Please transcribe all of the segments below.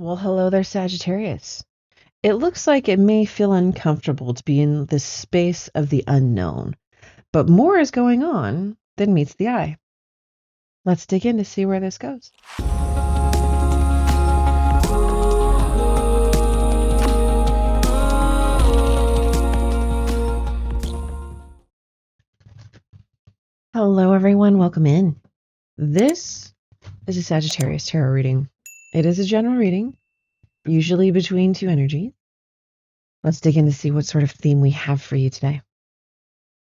Well, hello there, Sagittarius. It looks like it may feel uncomfortable to be in the space of the unknown, but more is going on than meets the eye. Let's dig in to see where this goes. Hello, everyone. Welcome in. This is a Sagittarius tarot reading. It is a general reading, usually between two energies. Let's dig in to see what sort of theme we have for you today.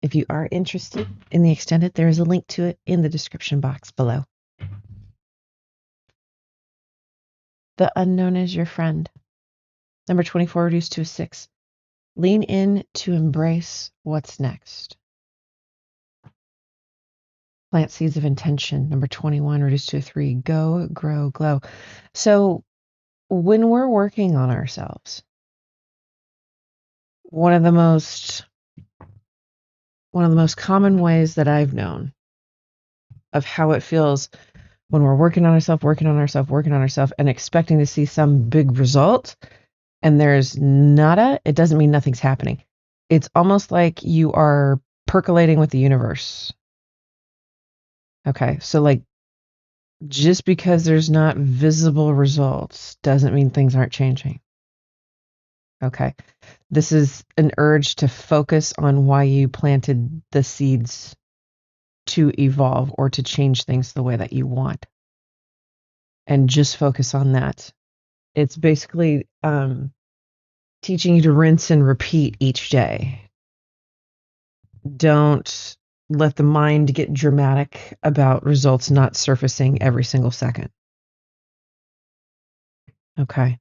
If you are interested in the extended, there is a link to it in the description box below. The unknown is your friend. Number 24 reduced to a 6. Lean in to embrace what's next. Plant seeds of intention. Number 21 reduced to a 3. Go, grow, glow. So when we're working on ourselves, one of the most common ways that I've known of how it feels when we're working on ourselves, and expecting to see some big result, and there's nada, it doesn't mean nothing's happening. It's almost like you are percolating with the universe. Okay, so like, just because there's not visible results doesn't mean things aren't changing. Okay, this is an urge to focus on why you planted the seeds to evolve or to change things the way that you want. And just focus on that. It's basically teaching you to rinse and repeat each day. Don't let the mind get dramatic about results not surfacing every single second. Okay.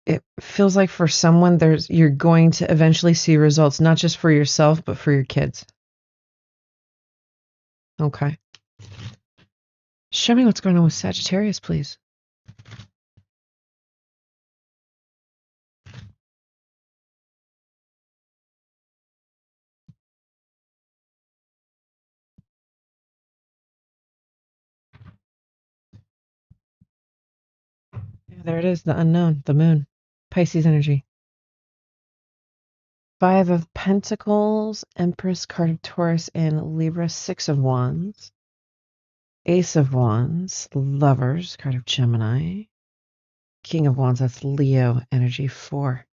It feels like for someone, you're going to eventually see results, not just for yourself, but for your kids. Okay. Show me what's going on with Sagittarius, please. There it is, the unknown, the moon, Pisces energy. 5 of Pentacles, Empress, card of Taurus, and Libra, 6 of Wands, Ace of Wands, Lovers, card of Gemini, King of Wands, that's Leo energy, 4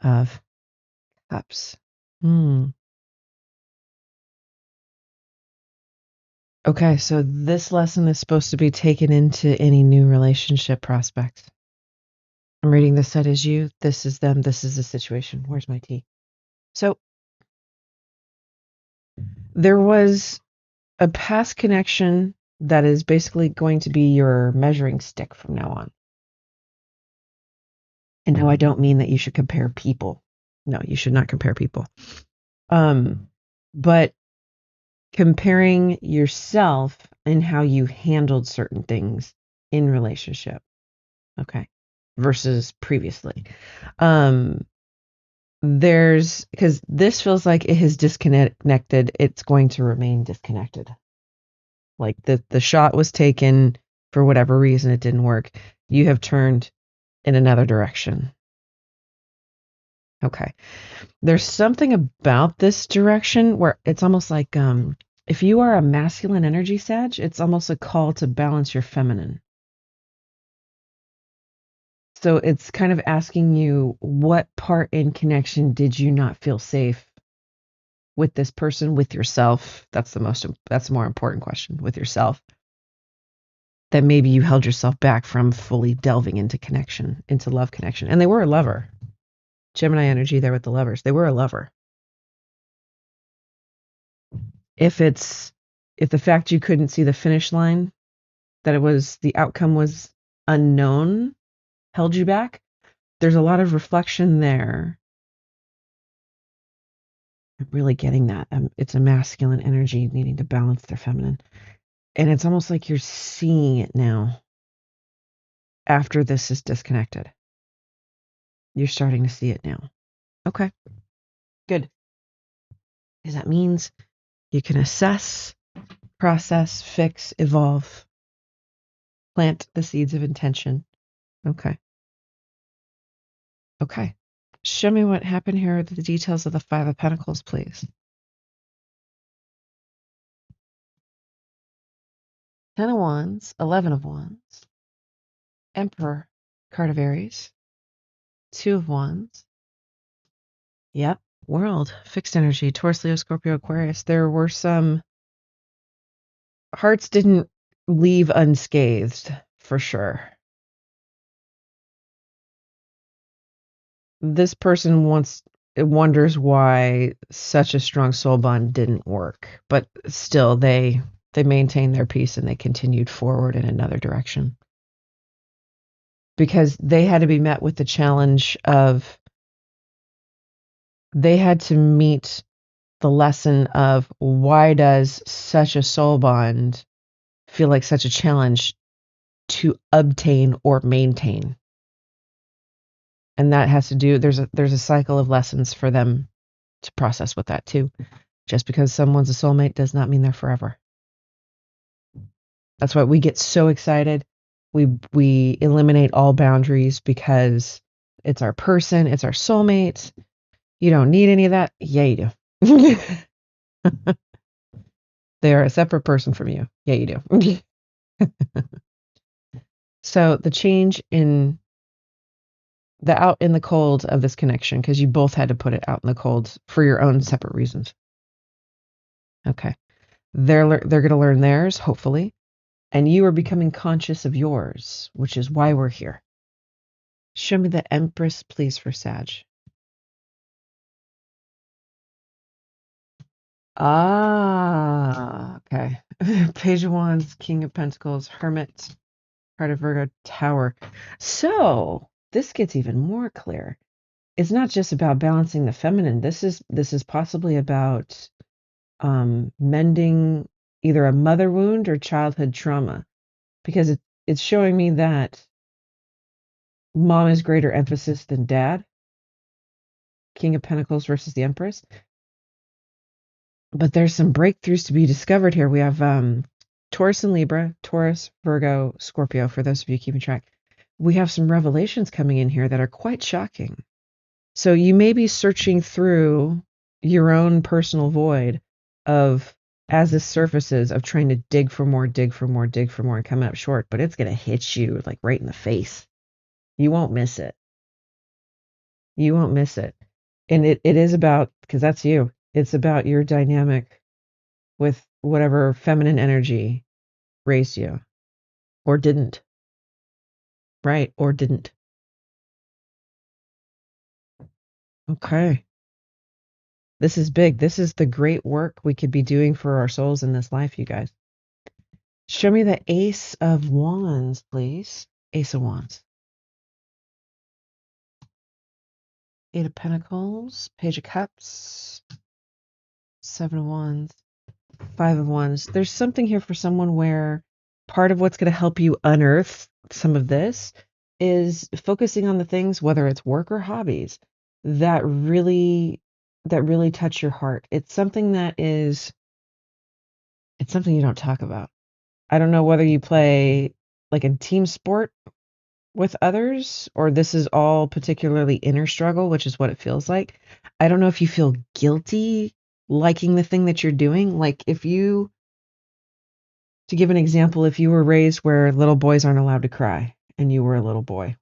of Cups. Okay, so this lesson is supposed to be taken into any new relationship prospects. I'm reading this side as you, this is them, this is the situation. Where's my tea? So there was a past connection that is basically going to be your measuring stick from now on. And no, I don't mean that you should compare people. No, you should not compare people. But comparing yourself and how you handled certain things in relationship. Okay. Versus previously. Because this feels like it has disconnected, it's going to remain disconnected. Like the shot was taken for whatever reason, it didn't work. You have turned in another direction. Okay. There's something about this direction where it's almost like if you are a masculine energy, Sag, it's almost a call to balance your feminine. So it's kind of asking you, what part in connection did you not feel safe with this person, with yourself? That's the more important question, with yourself. That maybe you held yourself back from fully delving into connection, into love connection. And they were a lover. Gemini energy there with the Lovers. They were a lover. If the fact you couldn't see the finish line, that the outcome was unknown, held you back, there's a lot of reflection there. I'm really getting that. It's a masculine energy needing to balance their feminine. And it's almost like you're seeing it now after this is disconnected. You're starting to see it now. Okay, good. Because that means you can assess, process, fix, evolve Plant the seeds of intention. Okay. Okay. Show me what happened here, the details of the Five of Pentacles, please. 10 of Wands, 11 of Wands, Emperor, card of Aries, 2 of Wands. Yep. World, fixed energy, Taurus, Leo, Scorpio, Aquarius. There were some hearts didn't leave unscathed, for sure. This person wonders why such a strong soul bond didn't work, but still they maintained their peace and they continued forward in another direction. Because they had to be met with the challenge of they had to meet the lesson of why does such a soul bond feel like such a challenge to obtain or maintain. And that has to do there's a cycle of lessons for them to process with that too. Just because someone's a soulmate does not mean they're forever. That's why we get so excited. We eliminate all boundaries because it's our person, it's our soulmate. You don't need any of that. Yeah, you do. They are a separate person from you. Yeah, you do. So the change in the out in the cold of this connection, because you both had to put it out in the cold for your own separate reasons. Okay. They're going to learn theirs, hopefully. And you are becoming conscious of yours, which is why we're here. Show me the Empress, please, for Sag. Okay. Page of Wands, King of Pentacles, Hermit, Heart of Virgo, Tower. So this gets even more clear. It's not just about balancing the feminine. This is possibly about mending either a mother wound or childhood trauma, because it's showing me that mom is greater emphasis than dad. King of Pentacles versus the Empress. But there's some breakthroughs to be discovered here. We have Taurus and Libra, Taurus, Virgo, Scorpio, for those of you keeping track. We have some revelations coming in here that are quite shocking. So you may be searching through your own personal void of, as this surfaces, of trying to dig for more, dig for more, dig for more, and coming up short, but it's going to hit you like right in the face. You won't miss it. You won't miss it. And it is about, because that's you, it's about your dynamic with whatever feminine energy raised you or didn't. Right? Or didn't. Okay. This is big. This is the great work we could be doing for our souls in this life, you guys. Show me the Ace of Wands, please. Ace of Wands. Eight of Pentacles, Page of Cups, Seven of Wands, Five of Wands. There's something here for someone where part of what's going to help you unearth some of this is focusing on the things, whether it's work or hobbies, that really touch your heart. It's something you don't talk about. I don't know whether you play like a team sport with others, or this is all particularly inner struggle, which is what it feels like. I don't know if you feel guilty liking the thing that you're doing. Like to give an example, if you were raised where little boys aren't allowed to cry and you were a little boy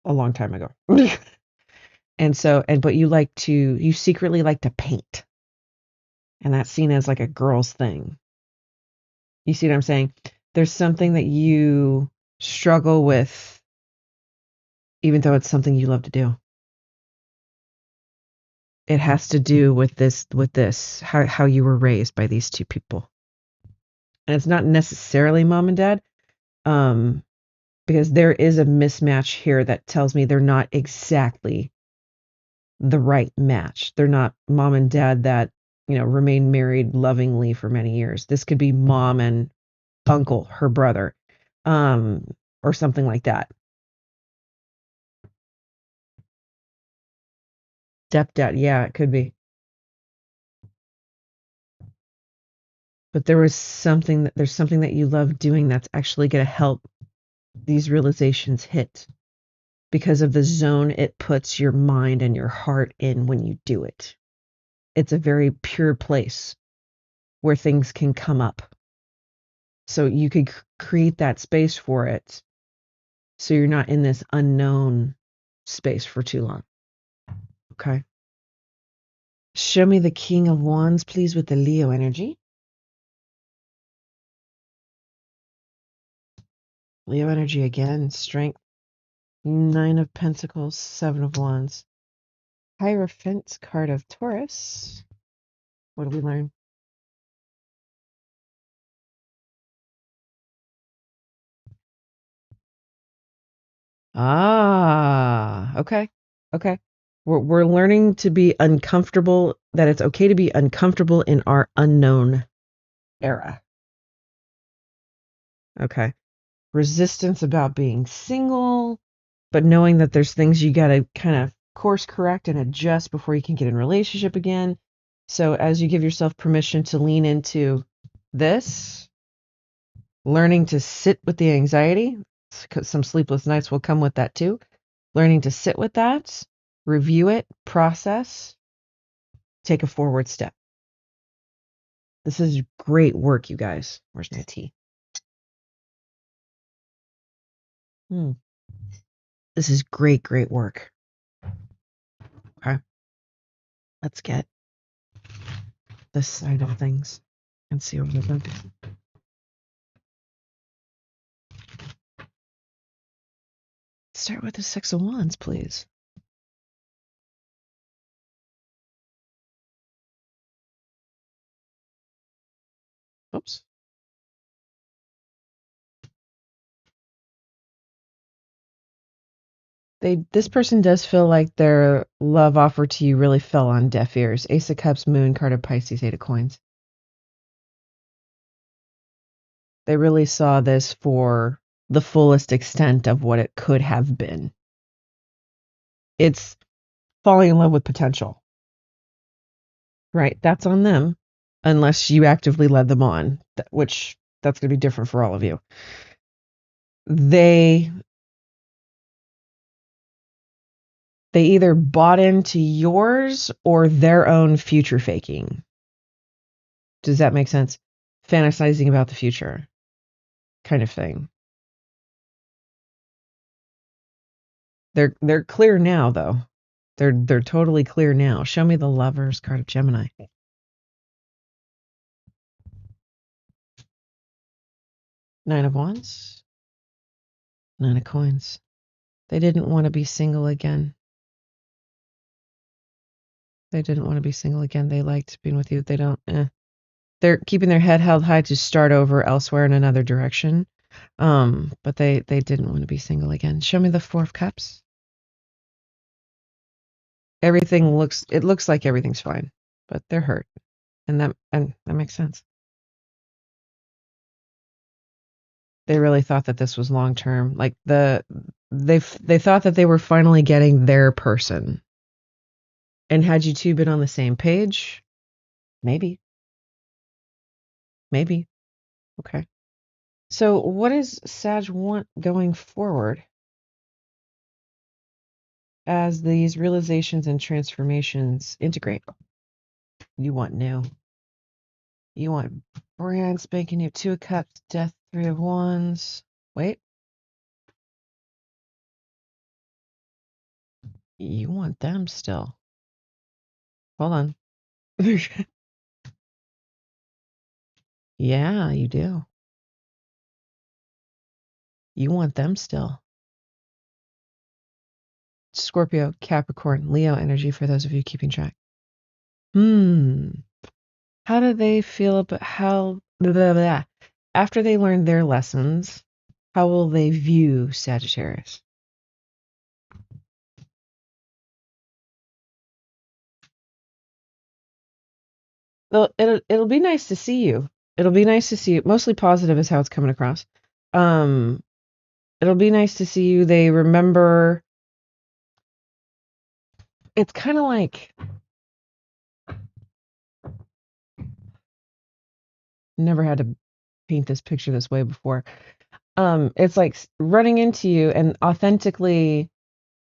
a long time ago. But you secretly like to paint, and that's seen as like a girl's thing. You see what I'm saying? There's something that you struggle with, even though it's something you love to do. It has to do with how you were raised by these two people. And it's not necessarily mom and dad, because there is a mismatch here that tells me they're not exactly the right match. They're not mom and dad that, remain married lovingly for many years. This could be mom and uncle, her brother, or something like that. Stepdad, yeah, it could be. But there's something that you love doing that's actually going to help these realizations hit because of the zone it puts your mind and your heart in when you do it. It's a very pure place where things can come up. So you could create that space for it so you're not in this unknown space for too long. Okay. Show me the King of Wands, please, with the Leo energy. Leo energy again, strength. 9 of Pentacles, 7 of Wands. Hierophant, card of Taurus. What do we learn? Okay. Okay. We're learning to be uncomfortable, that it's okay to be uncomfortable in our unknown era. Okay. Resistance about being single, but knowing that there's things you got to kind of course correct and adjust before you can get in a relationship again. So as you give yourself permission to lean into this, learning to sit with the anxiety, some sleepless nights will come with that too. Learning to sit with that, review it, process, take a forward step. This is great work, you guys. Where's my tea? This is great, great work. Okay. Let's get this side of things and see what we're doing. Start with the Six of Wands, please. Oops. This person does feel like their love offer to you really fell on deaf ears. Ace of Cups, Moon, card of Pisces, 8 of Coins. They really saw this for the fullest extent of what it could have been. It's falling in love with potential. Right? That's on them, unless you actively led them on, which that's going to be different for all of you. They either bought into yours or their own future faking. Does that make sense? Fantasizing about the future kind of thing. They're clear now though. They're totally clear now. Show me the Lovers card of Gemini. 9 of Wands. 9 of Coins. They didn't want to be single again. They didn't want to be single again. They liked being with you. They don't. They're keeping their head held high to start over elsewhere in another direction. But they didn't want to be single again. Show me the 4 of Cups. It looks like everything's fine, but they're hurt, and that makes sense. They really thought that this was long term. Like they thought that they were finally getting their person. And had you two been on the same page, maybe. Okay. So what does Sag want going forward as these realizations and transformations integrate? You want new. You want brand spanking new. 2 of Cups, Death, 3 of Wands. Wait. You want them still. Hold on. Yeah, you do. You want them still. Scorpio, Capricorn, Leo energy for those of you keeping track. How do they feel about blah, blah, blah. After they learn their lessons, how will they view Sagittarius? Well, it'll be nice to see you. It'll be nice to see you. Mostly positive is how it's coming across. It'll be nice to see you. They remember. It's kind of like never had to paint this picture this way before. It's like running into you and authentically,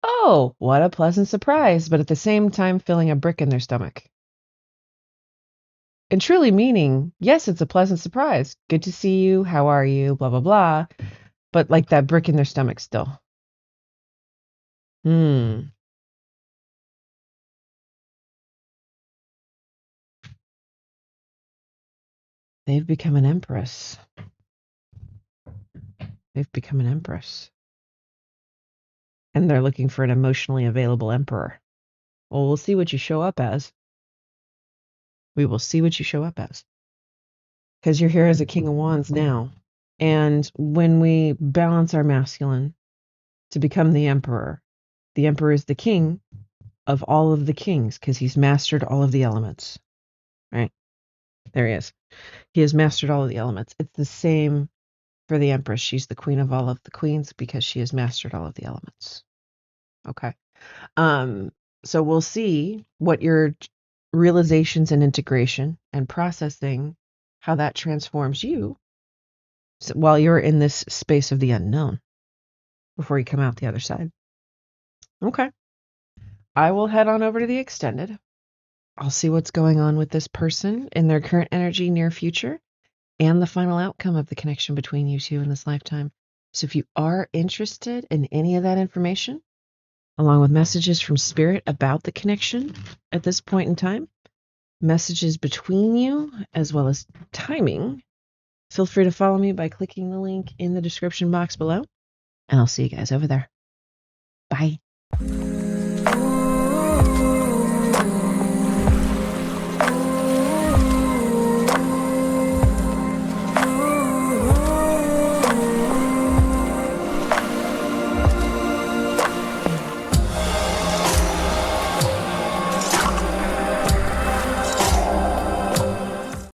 oh, what a pleasant surprise, but at the same time feeling a brick in their stomach. And truly meaning, yes, it's a pleasant surprise. Good to see you. How are you? Blah, blah, blah. But like that brick in their stomach still. Hmm. They've become an empress. They've become an empress. And they're looking for an emotionally available emperor. Well, we'll see what you show up as. We will see what you show up as. Because you're here as a King of Wands now. And when we balance our masculine to become the emperor is the king of all of the kings because he's mastered all of the elements. Right? There he is. He has mastered all of the elements. It's the same for the empress. She's the queen of all of the queens because she has mastered all of the elements. Okay. So we'll see what your realizations and integration and processing, how that transforms you while you're in this space of the unknown before you come out the other side. Okay. I will head on over to the extended. I'll see what's going on with this person in their current energy, near future, and the final outcome of the connection between you two in this lifetime. So if you are interested in any of that information, along with messages from spirit about the connection at this point in time, messages between you, as well as timing, feel free to follow me by clicking the link in the description box below, and I'll see you guys over there. Bye.